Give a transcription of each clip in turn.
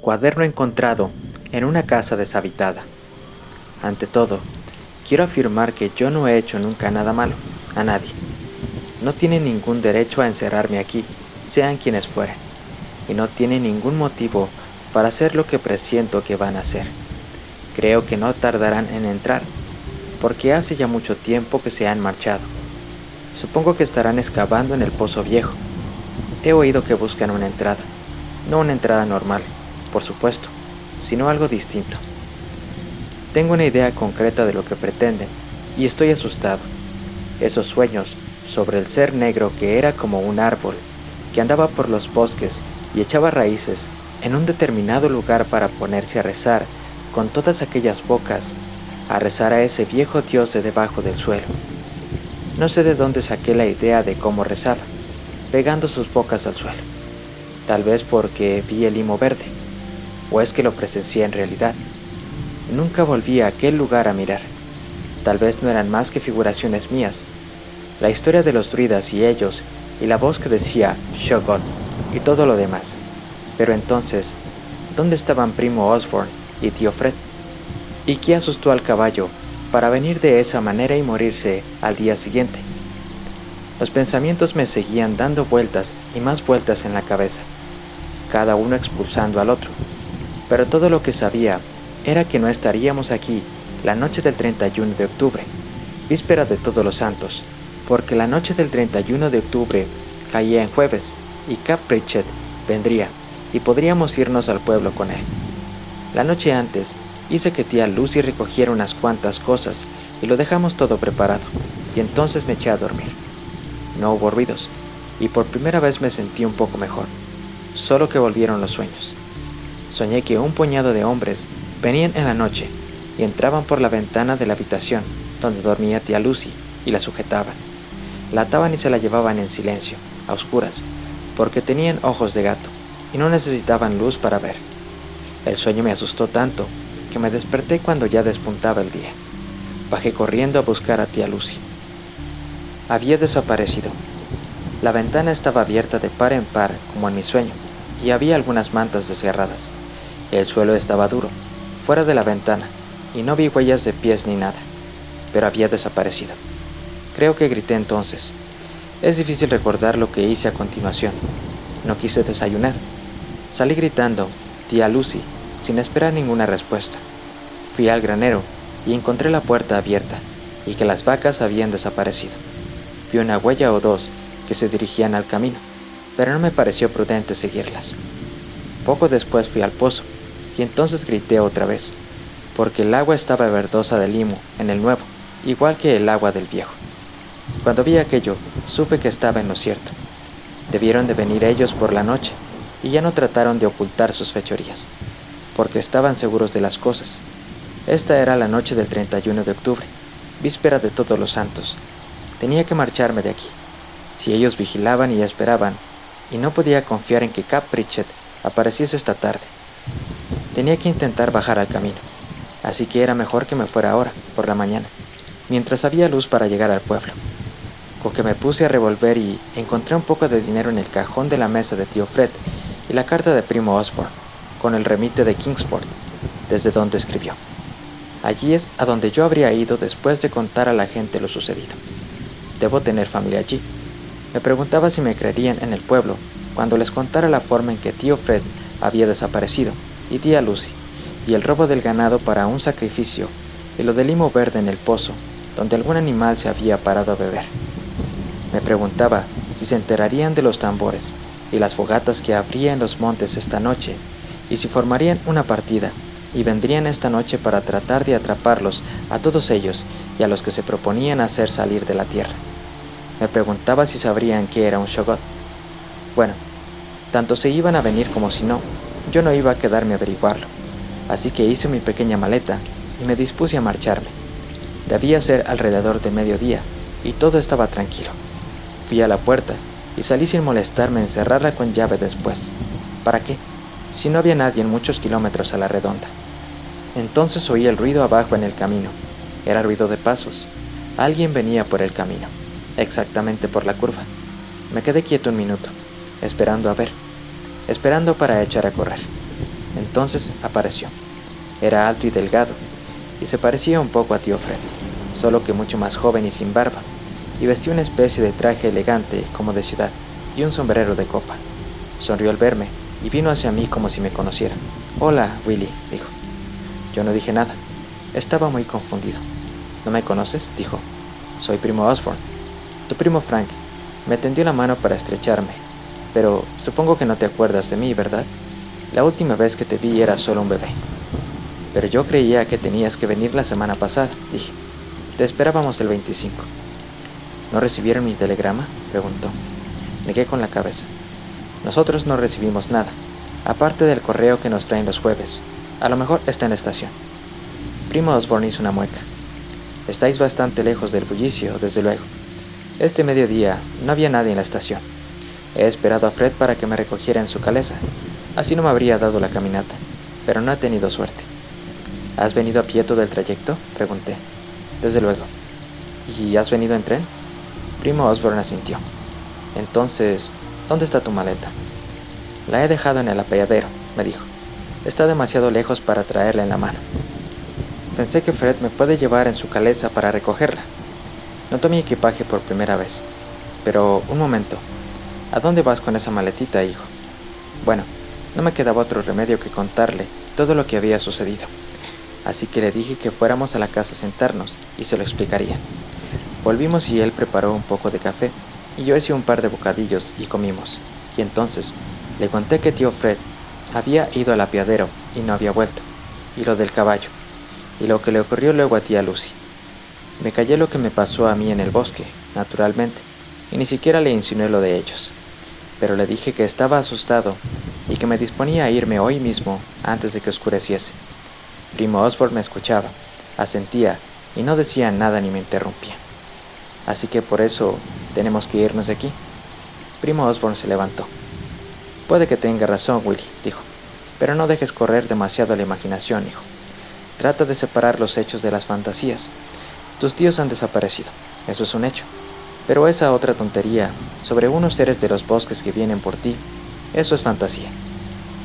Cuaderno encontrado en una casa deshabitada. Ante todo, quiero afirmar que yo no he hecho nunca nada malo a nadie. No tienen ningún derecho a encerrarme aquí, sean quienes fueren, y no tienen ningún motivo para hacer lo que presiento que van a hacer. Creo que no tardarán en entrar, porque hace ya mucho tiempo que se han marchado. Supongo que estarán excavando en el pozo viejo. He oído que buscan una entrada, no una entrada normal, por supuesto, sino algo distinto. Tengo una idea concreta de lo que pretenden, y estoy asustado. Esos sueños sobre el ser negro que era como un árbol, que andaba por los bosques y echaba raíces en un determinado lugar para ponerse a rezar con todas aquellas bocas, a rezar a ese viejo dios de debajo del suelo. No sé de dónde saqué la idea de cómo rezaba, pegando sus bocas al suelo. Tal vez porque vi el limo verde, o es que lo presencié en realidad. Nunca volví a aquel lugar a mirar. Tal vez no eran más que figuraciones mías. La historia de los druidas y ellos, y la voz que decía Shoggoth, y todo lo demás. Pero entonces, ¿dónde estaban primo Osborne y tío Fred? ¿Y qué asustó al caballo para venir de esa manera y morirse al día siguiente? Los pensamientos me seguían dando vueltas y más vueltas en la cabeza, cada uno expulsando al otro. Pero todo lo que sabía era que no estaríamos aquí la noche del 31 de octubre, víspera de Todos los Santos, porque la noche del 31 de octubre caía en jueves y Cap Pritchett vendría y podríamos irnos al pueblo con él. La noche antes hice que tía Lucy recogiera unas cuantas cosas y lo dejamos todo preparado, y entonces me eché a dormir. No hubo ruidos, y por primera vez me sentí un poco mejor, solo que volvieron los sueños. Soñé que un puñado de hombres venían en la noche y entraban por la ventana de la habitación donde dormía tía Lucy y la sujetaban. La ataban y se la llevaban en silencio, a oscuras, porque tenían ojos de gato y no necesitaban luz para ver. El sueño me asustó tanto que me desperté cuando ya despuntaba el día. Bajé corriendo a buscar a tía Lucy. Había desaparecido. La ventana estaba abierta de par en par como en mi sueño, y había algunas mantas desgarradas. El suelo estaba duro, fuera de la ventana, y no vi huellas de pies ni nada, pero había desaparecido. Creo que grité entonces. Es difícil recordar lo que hice a continuación. No quise desayunar. Salí gritando, tía Lucy, sin esperar ninguna respuesta. Fui al granero y encontré la puerta abierta, y que las vacas habían desaparecido. Vi una huella o dos que se dirigían al camino, pero no me pareció prudente seguirlas. Poco después fui al pozo, y entonces grité otra vez, porque el agua estaba verdosa de limo en el nuevo, igual que el agua del viejo. Cuando vi aquello, supe que estaba en lo cierto. Debieron de venir ellos por la noche, y ya no trataron de ocultar sus fechorías, porque estaban seguros de las cosas. Esta era la noche del 31 de octubre, víspera de Todos los Santos. Tenía que marcharme de aquí. Si ellos vigilaban y esperaban, y no podía confiar en que Cap Pritchett apareciese esta tarde. Tenía que intentar bajar al camino, así que era mejor que me fuera ahora, por la mañana, mientras había luz para llegar al pueblo. Con que me puse a revolver y encontré un poco de dinero en el cajón de la mesa de tío Fred y la carta de primo Osborne, con el remite de Kingsport, desde donde escribió. Allí es a donde yo habría ido después de contar a la gente lo sucedido. Debo tener familia allí. Me preguntaba si me creerían en el pueblo cuando les contara la forma en que tío Fred había desaparecido, y tía Lucy, y el robo del ganado para un sacrificio, y lo del limo verde en el pozo, donde algún animal se había parado a beber. Me preguntaba si se enterarían de los tambores y las fogatas que habría en los montes esta noche, y si formarían una partida, y vendrían esta noche para tratar de atraparlos a todos ellos y a los que se proponían hacer salir de la tierra. Me preguntaba si sabrían qué era un Shoggoth. Bueno, tanto se iban a venir como si no, yo no iba a quedarme a averiguarlo, así que hice mi pequeña maleta y me dispuse a marcharme. Debía ser alrededor de mediodía, y todo estaba tranquilo. Fui a la puerta y salí sin molestarme en cerrarla con llave después. ¿Para qué? Si no había nadie en muchos kilómetros a la redonda. Entonces oí el ruido abajo en el camino. Era ruido de pasos. Alguien venía por el camino, exactamente por la curva. Me quedé quieto un minuto, esperando a ver, esperando para echar a correr. Entonces apareció. Era alto y delgado, y se parecía un poco a tío Fred, solo que mucho más joven y sin barba, y vestía una especie de traje elegante como de ciudad, y un sombrero de copa. Sonrió al verme, y vino hacia mí como si me conociera. «Hola, Willy», dijo. Yo no dije nada. Estaba muy confundido. «¿No me conoces?», dijo. «Soy primo Osborn. Tu primo Frank». Me tendió la mano para estrecharme. «Pero supongo que no te acuerdas de mí, ¿verdad? La última vez que te vi era solo un bebé». «Pero yo creía que tenías que venir la semana pasada», dije. «Te esperábamos el 25». «¿No recibieron mi telegrama?», preguntó. Negué con la cabeza. «Nosotros no recibimos nada, aparte del correo que nos traen los jueves. A lo mejor está en la estación». Primo Osborn hizo una mueca. «Estáis bastante lejos del bullicio, desde luego. Este mediodía no había nadie en la estación. He esperado a Fred para que me recogiera en su calesa. Así no me habría dado la caminata, pero no he tenido suerte». «¿Has venido a pie todo el trayecto?», pregunté. «Desde luego». «¿Y has venido en tren?». Primo Osborn asintió. «Entonces, ¿dónde está tu maleta?». «La he dejado en el apeadero», me dijo. «Está demasiado lejos para traerla en la mano. Pensé que Fred me puede llevar en su calesa para recogerla». Notó mi equipaje por primera vez. «Pero, un momento. ¿A dónde vas con esa maletita, hijo?». Bueno, no me quedaba otro remedio que contarle todo lo que había sucedido. Así que le dije que fuéramos a la casa a sentarnos y se lo explicaría. Volvimos y él preparó un poco de café, y yo hice un par de bocadillos y comimos. Y entonces le conté que tío Fred había ido al apeadero y no había vuelto, y lo del caballo, y lo que le ocurrió luego a tía Lucy. Me callé lo que me pasó a mí en el bosque, naturalmente, y ni siquiera le insinué lo de ellos. Pero le dije que estaba asustado y que me disponía a irme hoy mismo antes de que oscureciese. Primo Osborn me escuchaba, asentía y no decía nada ni me interrumpía. «Así que por eso tenemos que irnos de aquí». Primo Osborn se levantó. «Puede que tenga razón, Willy», dijo, «pero no dejes correr demasiado la imaginación, hijo. Trata de separar los hechos de las fantasías. Tus tíos han desaparecido, eso es un hecho. Pero esa otra tontería sobre unos seres de los bosques que vienen por ti, eso es fantasía.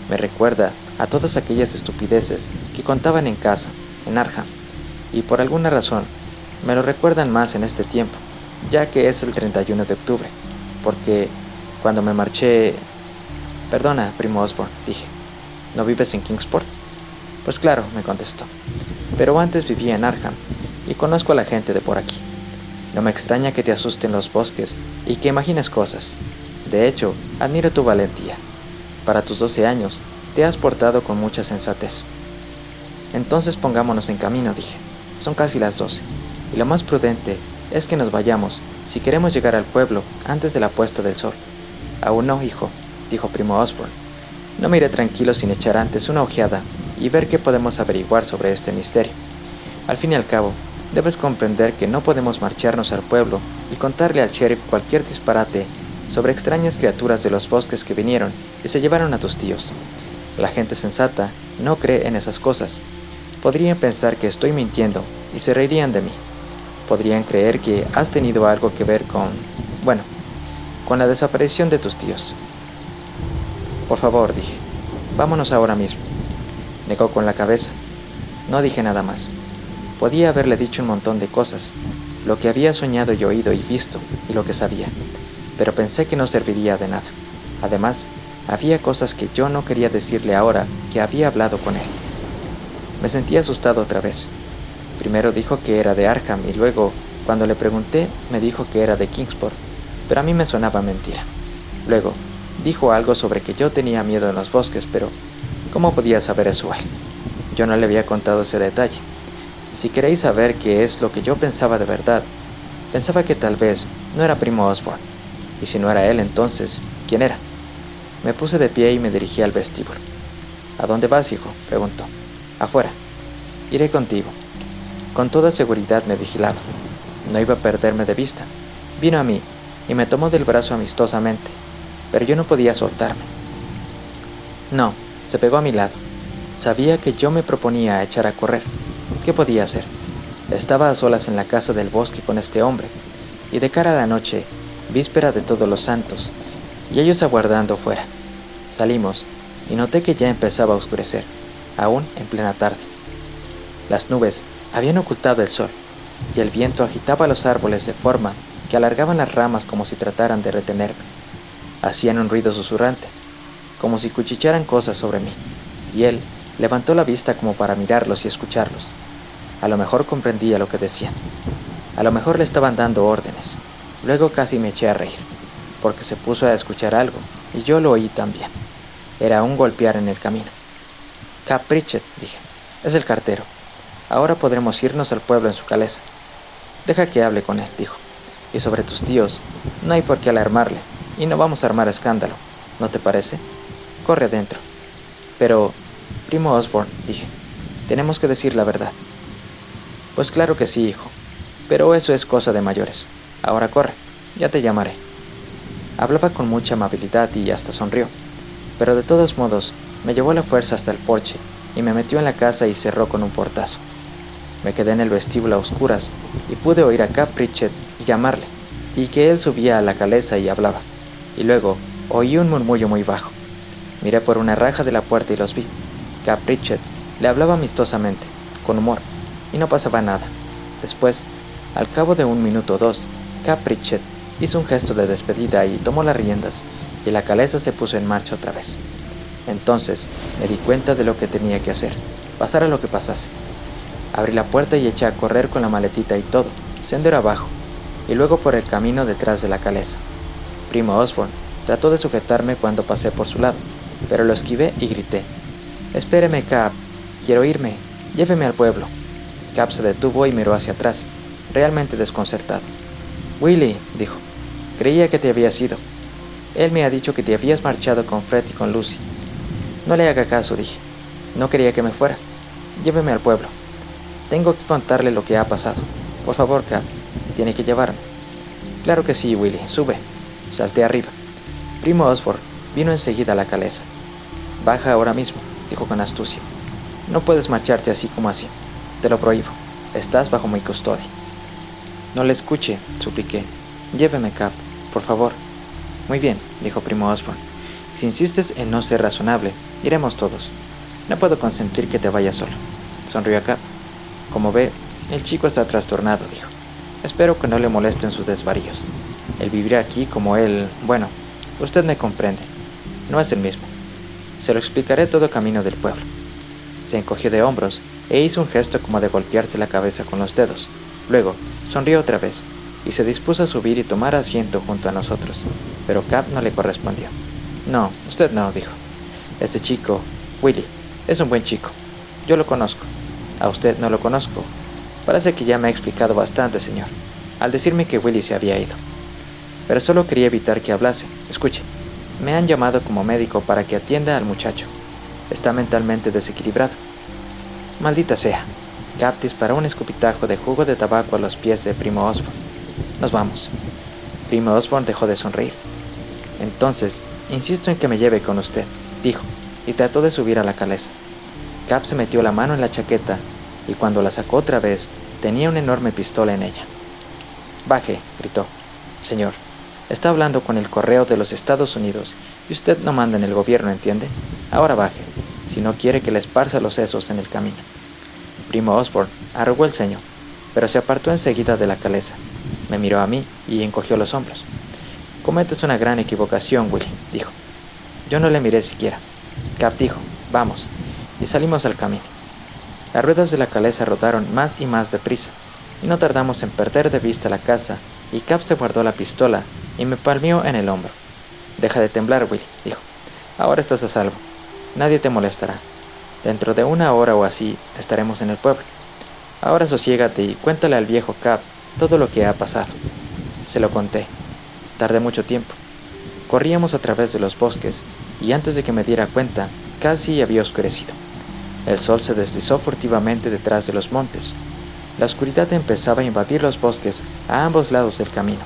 Me recuerda a todas aquellas estupideces que contaban en casa, en Arkham, y por alguna razón me lo recuerdan más en este tiempo, ya que es el 31 de octubre, porque cuando me marché... «Perdona, primo Osborn», dije, «¿no vives en Kingsport?». «Pues claro», me contestó, «pero antes vivía en Arkham, y conozco a la gente de por aquí. No me extraña que te asusten los bosques y que imagines cosas. De hecho, admiro tu valentía. Para tus 12 años, te has portado con mucha sensatez». «Entonces pongámonos en camino», dije. «Son casi las 12, y lo más prudente es que nos vayamos si queremos llegar al pueblo antes de la puesta del sol». «Aún no, hijo», dijo primo Osborn. «No me iré tranquilo sin echar antes una ojeada y ver qué podemos averiguar sobre este misterio. Al fin y al cabo, debes comprender que no podemos marcharnos al pueblo y contarle al sheriff cualquier disparate sobre extrañas criaturas de los bosques que vinieron y se llevaron a tus tíos. La gente sensata no cree en esas cosas. Podrían pensar que estoy mintiendo y se reirían de mí. Podrían creer que has tenido algo que ver con la desaparición de tus tíos». «Por favor», dije, «vámonos ahora mismo». Negó con la cabeza. No dije nada más. Podía haberle dicho un montón de cosas, lo que había soñado y oído y visto, y lo que sabía, pero pensé que no serviría de nada. Además, había cosas que yo no quería decirle ahora que había hablado con él. Me sentí asustado otra vez. Primero dijo que era de Arkham y luego, cuando le pregunté, me dijo que era de Kingsport, pero a mí me sonaba mentira. Luego, dijo algo sobre que yo tenía miedo en los bosques, pero ¿cómo podía saber eso él? Yo no le había contado ese detalle. Si queréis saber qué es lo que yo pensaba de verdad, pensaba que tal vez no era primo Osborn, y si no era él entonces, ¿quién era? Me puse de pie y me dirigí al vestíbulo. «¿A dónde vas, hijo?», preguntó. «Afuera». «Iré contigo». Con toda seguridad me vigilaba. No iba a perderme de vista. Vino a mí y me tomó del brazo amistosamente, pero yo no podía soltarme. No, se pegó a mi lado. Sabía que yo me proponía echar a correr. ¿Qué podía hacer? Estaba a solas en la casa del bosque con este hombre, y de cara a la noche, víspera de Todos los Santos, y ellos aguardando fuera. Salimos, y noté que ya empezaba a oscurecer, aún en plena tarde. Las nubes habían ocultado el sol, y el viento agitaba los árboles de forma que alargaban las ramas como si trataran de retenerme. Hacían un ruido susurrante, como si cuchichearan cosas sobre mí, y él levantó la vista como para mirarlos y escucharlos. A lo mejor comprendía lo que decían. A lo mejor le estaban dando órdenes. Luego casi me eché a reír, porque se puso a escuchar algo, y yo lo oí también. Era un golpear en el camino. Cap Pritchett, dije, es el cartero. Ahora podremos irnos al pueblo en su calesa. Deja que hable con él, dijo. Y sobre tus tíos, no hay por qué alarmarle, y no vamos a armar escándalo, ¿no te parece? Corre adentro. Pero, primo Osborne, dije, tenemos que decir la verdad. Pues claro que sí, hijo, pero eso es cosa de mayores. Ahora corre, ya te llamaré. Hablaba con mucha amabilidad y hasta sonrió, pero de todos modos me llevó a la fuerza hasta el porche y me metió en la casa y cerró con un portazo. Me quedé en el vestíbulo a oscuras y pude oír a Cap Pritchett y llamarle, y que él subía a la calesa y hablaba, y luego oí un murmullo muy bajo. Miré por una raja de la puerta y los vi. Cap Pritchett le hablaba amistosamente, con humor, y no pasaba nada. Después, al cabo de 1 minuto o 2, Cap Pritchett hizo un gesto de despedida y tomó las riendas, y la calesa se puso en marcha otra vez. Entonces me di cuenta de lo que tenía que hacer, pasara lo que pasase. Abrí la puerta y eché a correr con la maletita y todo, sendero abajo, y luego por el camino detrás de la calesa. Primo Osborne trató de sujetarme cuando pasé por su lado, pero lo esquivé y grité: «Espéreme, Cap, quiero irme, lléveme al pueblo». Cap se detuvo y miró hacia atrás, realmente desconcertado. «Willy», dijo, «creía que te habías ido. Él me ha dicho que te habías marchado con Fred y con Lucy». «No le haga caso», dije, «no quería que me fuera. Lléveme al pueblo. Tengo que contarle lo que ha pasado. Por favor, Cap, tiene que llevarme». «Claro que sí, Willy, sube». Salté arriba. Primo Osborne vino enseguida a la calesa. «Baja ahora mismo», dijo con astucia. «No puedes marcharte así como así. Te lo prohíbo. Estás bajo mi custodia». «No le escuche», supliqué. «Lléveme, Cap, por favor». «Muy bien», dijo primo Osborne. «Si insistes en no ser razonable, iremos todos. No puedo consentir que te vayas solo». Sonrió a Cap. «Como ve, el chico está trastornado», dijo. «Espero que no le molesten sus desvaríos. Él vivirá aquí como él... Bueno, usted me comprende. No es el mismo. Se lo explicaré todo camino del pueblo». Se encogió de hombros e hizo un gesto como de golpearse la cabeza con los dedos. Luego, sonrió otra vez, y se dispuso a subir y tomar asiento junto a nosotros, pero Cap no le correspondió. «No, usted no», dijo. «Este chico, Willy, es un buen chico. Yo lo conozco. A usted no lo conozco. Parece que ya me ha explicado bastante, señor, al decirme que Willy se había ido. Pero solo quería evitar que hablase. Escuche, me han llamado como médico para que atienda al muchacho. Está mentalmente desequilibrado». Maldita sea. Cap disparó un escupitajo de jugo de tabaco a los pies de primo Osborne. «Nos vamos». Primo Osborne dejó de sonreír. «Entonces, insisto en que me lleve con usted», dijo, y trató de subir a la calesa. Cap se metió la mano en la chaqueta, y cuando la sacó otra vez, tenía una enorme pistola en ella. «Baje», gritó. «Señor, está hablando con el correo de los Estados Unidos, y usted no manda en el gobierno, ¿entiende? Ahora baje, si no quiere que le esparza los sesos en el camino». Primo Osborne arrugó el ceño, pero se apartó enseguida de la calesa. Me miró a mí y encogió los hombros. «Cometes una gran equivocación, Willy», dijo. Yo no le miré siquiera. Cap dijo: «Vamos», y salimos al camino. Las ruedas de la calesa rodaron más y más deprisa, y no tardamos en perder de vista la casa, y Cap se guardó la pistola y me palmeó en el hombro. «Deja de temblar, Willy», dijo. «Ahora estás a salvo. Nadie te molestará. Dentro de 1 hora o así estaremos en el pueblo. Ahora sosiégate y cuéntale al viejo Cap todo lo que ha pasado». Se lo conté. Tardé mucho tiempo. Corríamos a través de los bosques, y antes de que me diera cuenta, casi había oscurecido. El sol se deslizó furtivamente detrás de los montes. La oscuridad empezaba a invadir los bosques a ambos lados del camino,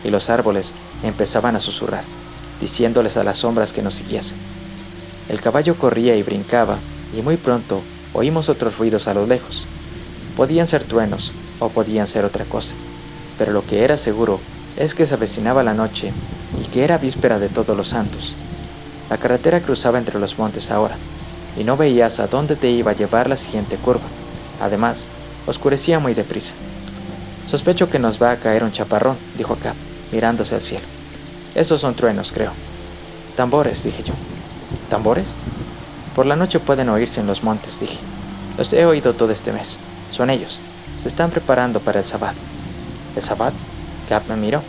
y los árboles empezaban a susurrar, diciéndoles a las sombras que nos siguiesen. El caballo corría y brincaba, y muy pronto oímos otros ruidos a lo lejos. Podían ser truenos, o podían ser otra cosa, pero lo que era seguro es que se avecinaba la noche y que era víspera de Todos los Santos. La carretera cruzaba entre los montes ahora, y no veías a dónde te iba a llevar la siguiente curva. Además, oscurecía muy deprisa. «Sospecho que nos va a caer un chaparrón», dijo Cap, mirándose al cielo. «Esos son truenos, creo». «Tambores», dije yo. «¿Tambores?» «Por la noche pueden oírse en los montes», dije. «Los he oído todo este mes. Son ellos. Se están preparando para el Sabbat». «¿El Sabbat?» Cap me miró.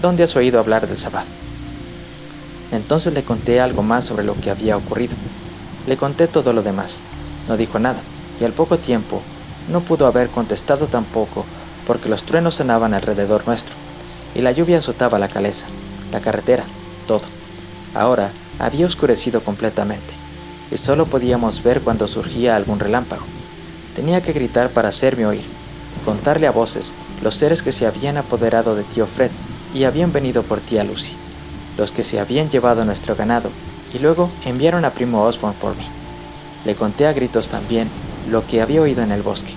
«¿Dónde has oído hablar del Sabbat?» Entonces le conté algo más sobre lo que había ocurrido. Le conté todo lo demás. No dijo nada, y al poco tiempo no pudo haber contestado tampoco, porque los truenos sonaban alrededor nuestro, y la lluvia azotaba la caleza, la carretera, todo. Ahora había oscurecido completamente, y solo podíamos ver cuando surgía algún relámpago. Tenía que gritar para hacerme oír, contarle a voces los seres que se habían apoderado de tío Fred y habían venido por tía Lucy, los que se habían llevado nuestro ganado, y luego enviaron a primo Osborne por mí. Le conté a gritos también lo que había oído en el bosque.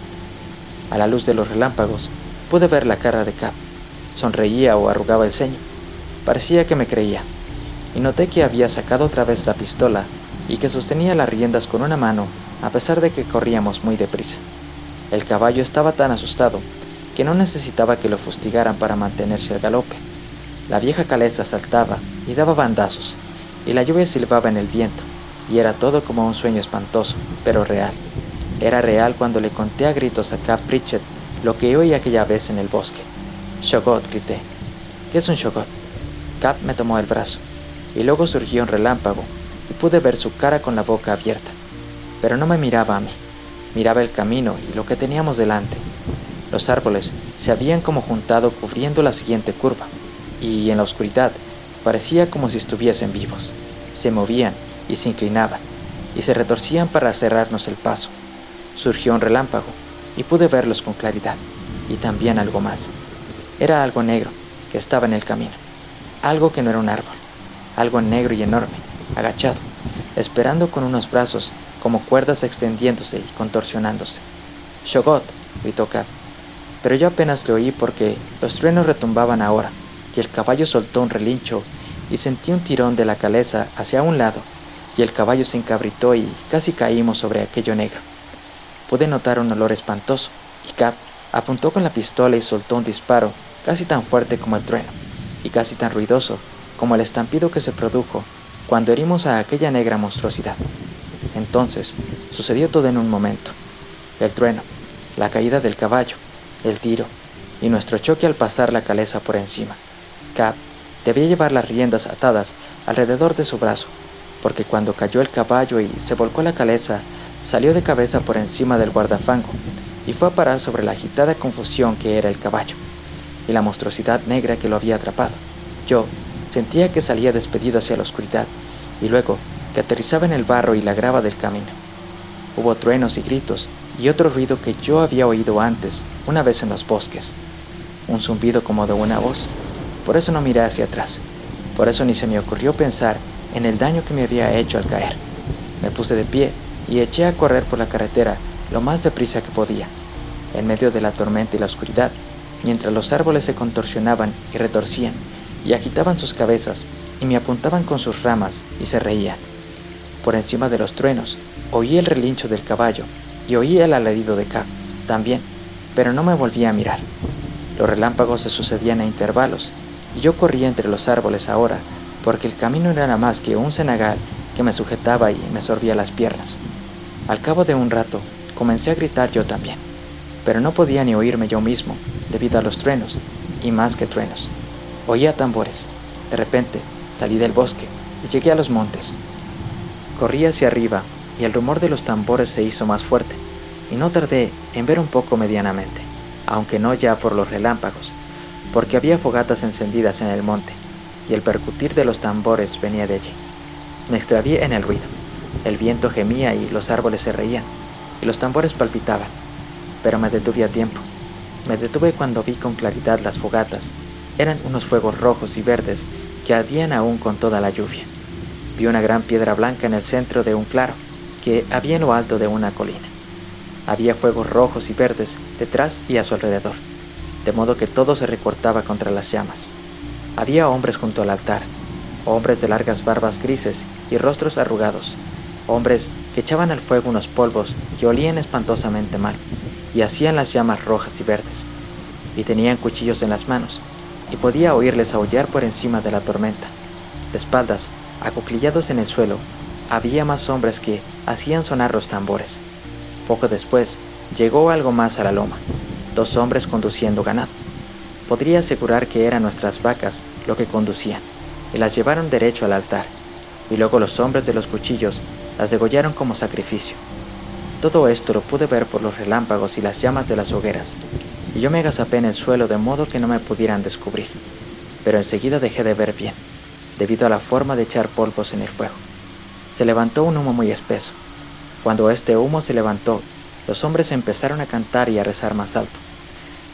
A la luz de los relámpagos pude ver la cara de Cap. Sonreía o arrugaba el ceño. Parecía que me creía, y noté que había sacado otra vez la pistola y que sostenía las riendas con una mano, a pesar de que corríamos muy deprisa. El caballo estaba tan asustado que no necesitaba que lo fustigaran para mantenerse al galope. La vieja caleza saltaba y daba bandazos, y la lluvia silbaba en el viento, y era todo como un sueño espantoso, pero real. Era real cuando le conté a gritos a Cap Pritchett lo que oí aquella vez en el bosque. «Shoggoth», grité. «¿Qué es un shoggoth?» Cap me tomó el brazo, y luego surgió un relámpago, y pude ver su cara con la boca abierta. Pero no me miraba a mí, miraba el camino y lo que teníamos delante. Los árboles se habían como juntado cubriendo la siguiente curva, y en la oscuridad parecía como si estuviesen vivos. Se movían y se inclinaban, y se retorcían para cerrarnos el paso. Surgió un relámpago, y pude verlos con claridad, y también algo más. Era algo negro, que estaba en el camino. Algo que no era un árbol. Algo negro y enorme, agachado, esperando con unos brazos como cuerdas extendiéndose y contorsionándose. «Shoggoth», gritó Cap. Pero yo apenas le oí porque los truenos retumbaban ahora, y el caballo soltó un relincho y sentí un tirón de la caleza hacia un lado, y el caballo se encabritó y casi caímos sobre aquello negro. Pude notar un olor espantoso, y Cap apuntó con la pistola y soltó un disparo casi tan fuerte como el trueno, y casi tan ruidoso como el estampido que se produjo cuando herimos a aquella negra monstruosidad. Entonces sucedió todo en un momento: el trueno, la caída del caballo, el tiro, y nuestro choque al pasar la caleza por encima. Cap debía llevar las riendas atadas alrededor de su brazo, porque cuando cayó el caballo y se volcó la caleza, salió de cabeza por encima del guardafango y fue a parar sobre la agitada confusión que era el caballo y la monstruosidad negra que lo había atrapado. Yo sentía que salía despedido hacia la oscuridad y luego que aterrizaba en el barro y la grava del camino. Hubo truenos y gritos y otro ruido que yo había oído antes, una vez en los bosques. Un zumbido como de una voz. Por eso no miré hacia atrás. Por eso ni se me ocurrió pensar en el daño que me había hecho al caer. Me puse de pie y eché a correr por la carretera lo más deprisa que podía, en medio de la tormenta y la oscuridad, mientras los árboles se contorsionaban y retorcían, y agitaban sus cabezas, y me apuntaban con sus ramas, y se reían. Por encima de los truenos, oí el relincho del caballo, y oí el alarido de Cap, también, pero no me volví a mirar. Los relámpagos se sucedían a intervalos, y yo corría entre los árboles ahora, porque el camino no era más que un cenagal que me sujetaba y me sorbía las piernas. Al cabo de un rato, comencé a gritar yo también, pero no podía ni oírme yo mismo, debido a los truenos, y más que truenos. Oía tambores. De repente, salí del bosque y llegué a los montes. Corrí hacia arriba, y el rumor de los tambores se hizo más fuerte, y no tardé en ver un poco medianamente, aunque no ya por los relámpagos, porque había fogatas encendidas en el monte, y el percutir de los tambores venía de allí. Me extravié en el ruido. El viento gemía y los árboles se reían, y los tambores palpitaban, pero me detuve a tiempo. Me detuve cuando vi con claridad las fogatas. Eran unos fuegos rojos y verdes que ardían aún con toda la lluvia. Vi una gran piedra blanca en el centro de un claro, que había en lo alto de una colina. Había fuegos rojos y verdes detrás y a su alrededor, de modo que todo se recortaba contra las llamas. Había hombres junto al altar, hombres de largas barbas grises y rostros arrugados, hombres que echaban al fuego unos polvos que olían espantosamente mal, y hacían las llamas rojas y verdes, y tenían cuchillos en las manos, y podía oírles aullar por encima de la tormenta. De espaldas, acuclillados en el suelo, había más hombres que hacían sonar los tambores. Poco después, llegó algo más a la loma, 2 hombres conduciendo ganado. Podría asegurar que eran nuestras vacas lo que conducían, y las llevaron derecho al altar, y luego los hombres de los cuchillos las degollaron como sacrificio. Todo esto lo pude ver por los relámpagos y las llamas de las hogueras, y yo me agazapé en el suelo de modo que no me pudieran descubrir, pero enseguida dejé de ver bien, debido a la forma de echar polvos en el fuego. Se levantó un humo muy espeso. Cuando este humo se levantó, los hombres empezaron a cantar y a rezar más alto.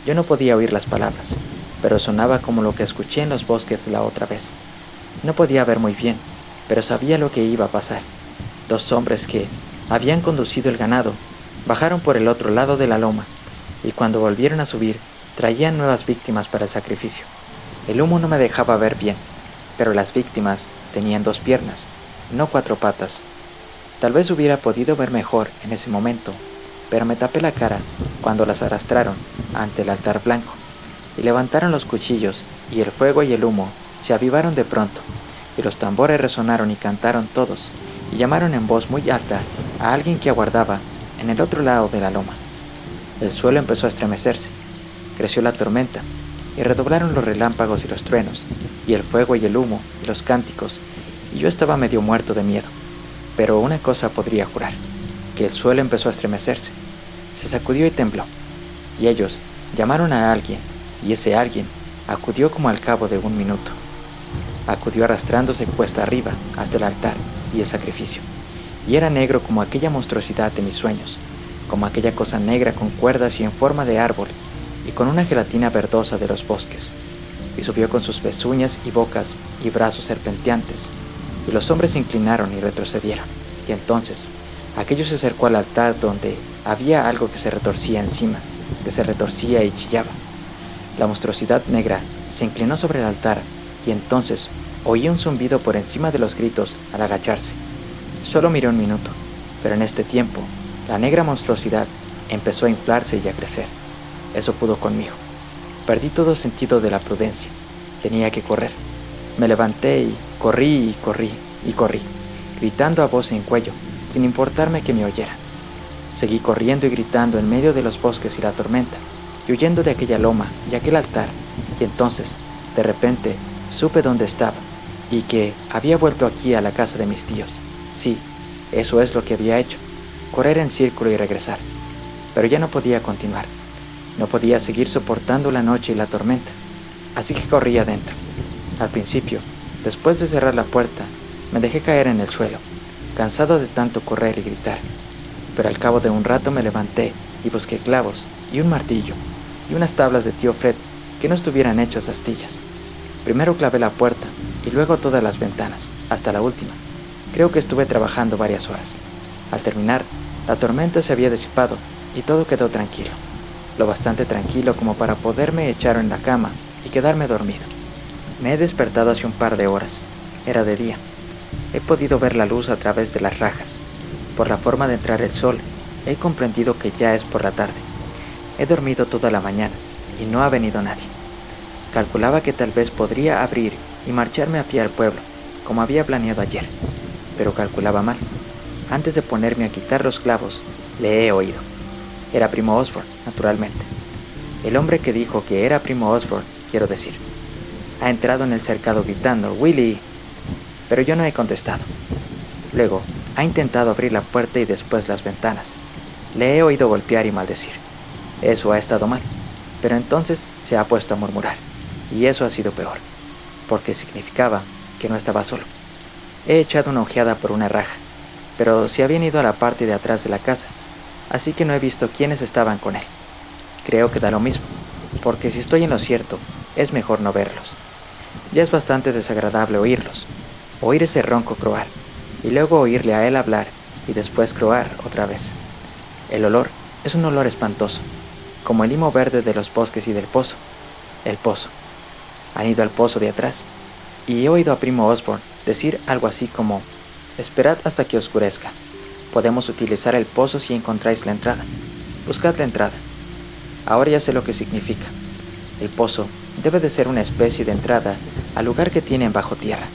Yo no podía oír las palabras, pero sonaba como lo que escuché en los bosques la otra vez. No podía ver muy bien, pero sabía lo que iba a pasar. 2 hombres que habían conducido el ganado bajaron por el otro lado de la loma, y cuando volvieron a subir, traían nuevas víctimas para el sacrificio. El humo no me dejaba ver bien, pero las víctimas tenían 2 piernas, no 4 patas. Tal vez hubiera podido ver mejor en ese momento, pero me tapé la cara cuando las arrastraron ante el altar blanco, y levantaron los cuchillos, y el fuego y el humo se avivaron de pronto, y los tambores resonaron y cantaron todos, y llamaron en voz muy alta a alguien que aguardaba en el otro lado de la loma. El suelo empezó a estremecerse, creció la tormenta, y redoblaron los relámpagos y los truenos, y el fuego y el humo y los cánticos, y yo estaba medio muerto de miedo. Pero una cosa podría jurar, que el suelo empezó a estremecerse, se sacudió y tembló, y ellos llamaron a alguien, y ese alguien acudió como al cabo de 1 minuto. Acudió arrastrándose cuesta arriba hasta el altar y el sacrificio, y era negro como aquella monstruosidad de mis sueños, como aquella cosa negra con cuerdas y en forma de árbol, y con una gelatina verdosa de los bosques, y subió con sus pezuñas y bocas y brazos serpenteantes, y los hombres se inclinaron y retrocedieron, y entonces aquello se acercó al altar donde había algo que se retorcía encima, que se retorcía y chillaba. La monstruosidad negra se inclinó sobre el altar, y entonces oí un zumbido por encima de los gritos al agacharse. Solo miré 1 minuto, pero en este tiempo la negra monstruosidad empezó a inflarse y a crecer. Eso pudo conmigo. Perdí todo sentido de la prudencia. Tenía que correr. Me levanté y corrí, gritando a voz en cuello, sin importarme que me oyeran. Seguí corriendo y gritando en medio de los bosques y la tormenta, y huyendo de aquella loma y aquel altar, y entonces, de repente, supe dónde estaba, y que había vuelto aquí a la casa de mis tíos. Sí, eso es lo que había hecho, correr en círculo y regresar. Pero ya no podía continuar. No podía seguir soportando la noche y la tormenta, así que corrí adentro. Al principio, después de cerrar la puerta, me dejé caer en el suelo, cansado de tanto correr y gritar. Pero al cabo de un rato me levanté y busqué clavos y un martillo y unas tablas de tío Fred que no estuvieran hechas astillas. Primero clavé la puerta y luego todas las ventanas, hasta la última. Creo que estuve trabajando varias horas. Al terminar, la tormenta se había disipado y todo quedó tranquilo, lo bastante tranquilo como para poderme echar en la cama y quedarme dormido. Me he despertado hace un par de horas. Era de día. He podido ver la luz a través de las rajas. Por la forma de entrar el sol, he comprendido que ya es por la tarde. He dormido toda la mañana y no ha venido nadie. Calculaba que tal vez podría abrir y marcharme a pie al pueblo, como había planeado ayer, pero calculaba mal. Antes de ponerme a quitar los clavos, le he oído. Era primo Osborne, naturalmente. El hombre que dijo que era primo Osborne, quiero decir. Ha entrado en el cercado gritando, «Willy», pero yo no he contestado. Luego, ha intentado abrir la puerta y después las ventanas. Le he oído golpear y maldecir. Eso ha estado mal, pero entonces se ha puesto a murmurar, y eso ha sido peor, porque significaba que no estaba solo. He echado una ojeada por una raja, pero se habían ido a la parte de atrás de la casa, así que no he visto quiénes estaban con él. Creo que da lo mismo, porque si estoy en lo cierto, es mejor no verlos. Ya es bastante desagradable oírlos, oír ese ronco croar, y luego oírle a él hablar, y después croar otra vez. El olor es un olor espantoso, como el limo verde de los bosques y del pozo. El pozo. Han ido al pozo de atrás. y he oído a primo Osborne decir algo así como: esperad hasta que oscurezca. Podemos utilizar el pozo si encontráis la entrada. Buscad la entrada. Ahora ya sé lo que significa. El pozo debe de ser una especie de entrada al lugar que tienen bajo tierra,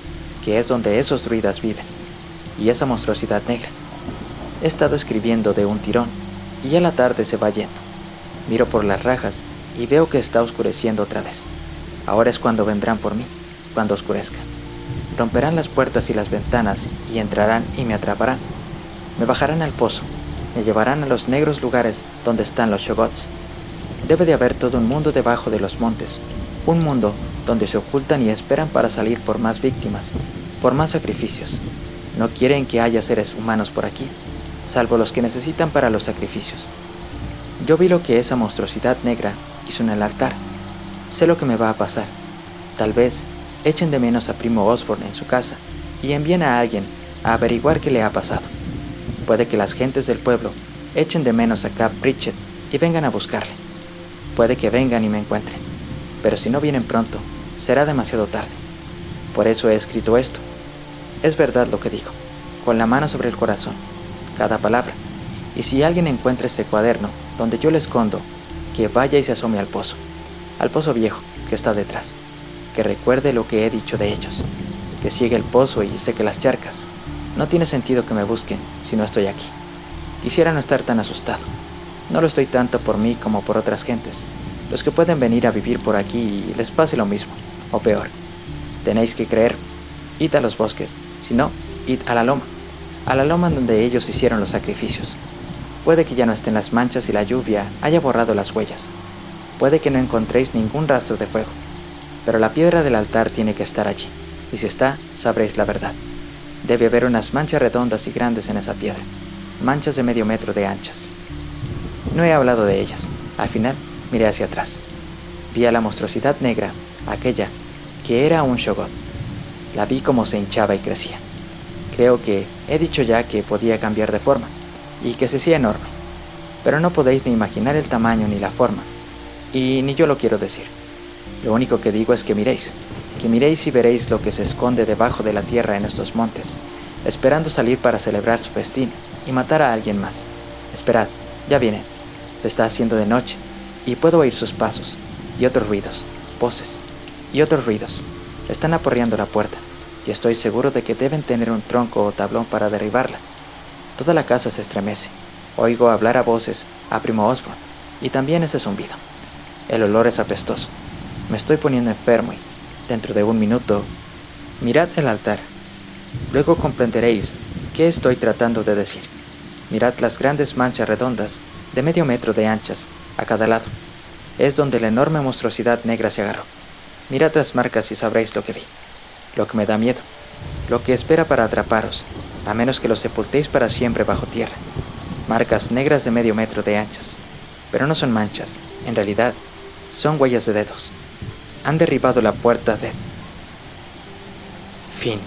que es donde esos druidas viven, y esa monstruosidad negra. He estado escribiendo de un tirón, y ya la tarde se va yendo. Miro por las rajas y veo que está oscureciendo otra vez. Ahora es cuando vendrán por mí, cuando oscurezca. Romperán las puertas y las ventanas y entrarán y me atraparán. Me bajarán al pozo, me llevarán a los negros lugares donde están los Shoggoths. Debe de haber todo un mundo debajo de los montes, un mundo donde se ocultan y esperan para salir por más víctimas, por más sacrificios. No quieren que haya seres humanos por aquí, salvo los que necesitan para los sacrificios. Yo vi lo que esa monstruosidad negra hizo en el altar. Sé lo que me va a pasar. Tal vez echen de menos a primo Osborne en su casa y envíen a alguien a averiguar qué le ha pasado. Puede que las gentes del pueblo echen de menos a Cap Pritchett y vengan a buscarle. Puede que vengan y me encuentren, pero si no vienen pronto, será demasiado tarde. Por eso he escrito esto. Es verdad lo que digo, con la mano sobre el corazón, cada palabra. Y si alguien encuentra este cuaderno donde yo lo escondo, que vaya y se asome al pozo viejo que está detrás, que recuerde lo que he dicho de ellos, que ciegue el pozo y seque las charcas. No tiene sentido que me busquen si no estoy aquí. Quisiera no estar tan asustado. No lo estoy tanto por mí como por otras gentes, los que pueden venir a vivir por aquí y les pase lo mismo, o peor. Tenéis que creer. Id a los bosques, si no, id a la loma donde ellos hicieron los sacrificios. Puede que ya no estén las manchas y la lluvia haya borrado las huellas. Puede que no encontréis ningún rastro de fuego, pero la piedra del altar tiene que estar allí, y si está, sabréis la verdad. Debe haber unas manchas redondas y grandes en esa piedra, manchas de medio metro de anchas. No he hablado de ellas. Al final, miré hacia atrás. Vi a la monstruosidad negra, aquella que era un Shoggoth. La vi como se hinchaba y crecía. Creo que he dicho ya que podía cambiar de forma, y que se hacía enorme. Pero no podéis ni imaginar el tamaño ni la forma, y ni yo lo quiero decir. Lo único que digo es que miréis y veréis lo que se esconde debajo de la tierra en estos montes, esperando salir para celebrar su festín y matar a alguien más. Esperad, ya vienen. Se está haciendo de noche, y puedo oír sus pasos, y otros ruidos, voces, y otros ruidos. Están aporreando la puerta, y estoy seguro de que deben tener un tronco o tablón para derribarla. Toda la casa se estremece. Oigo hablar a voces a primo Osborne, y también ese zumbido. El olor es apestoso. Me estoy poniendo enfermo y, dentro de un minuto, mirad el altar. Luego comprenderéis qué estoy tratando de decir. Mirad las grandes manchas redondas, de medio metro de anchas, a cada lado. Es donde la enorme monstruosidad negra se agarró. Mirad las marcas y sabréis lo que vi. Lo que me da miedo. Lo que espera para atraparos, a menos que los sepultéis para siempre bajo tierra. Marcas negras de medio metro de anchas. Pero no son manchas, en realidad, son huellas de dedos. Han derribado la puerta de... Fin.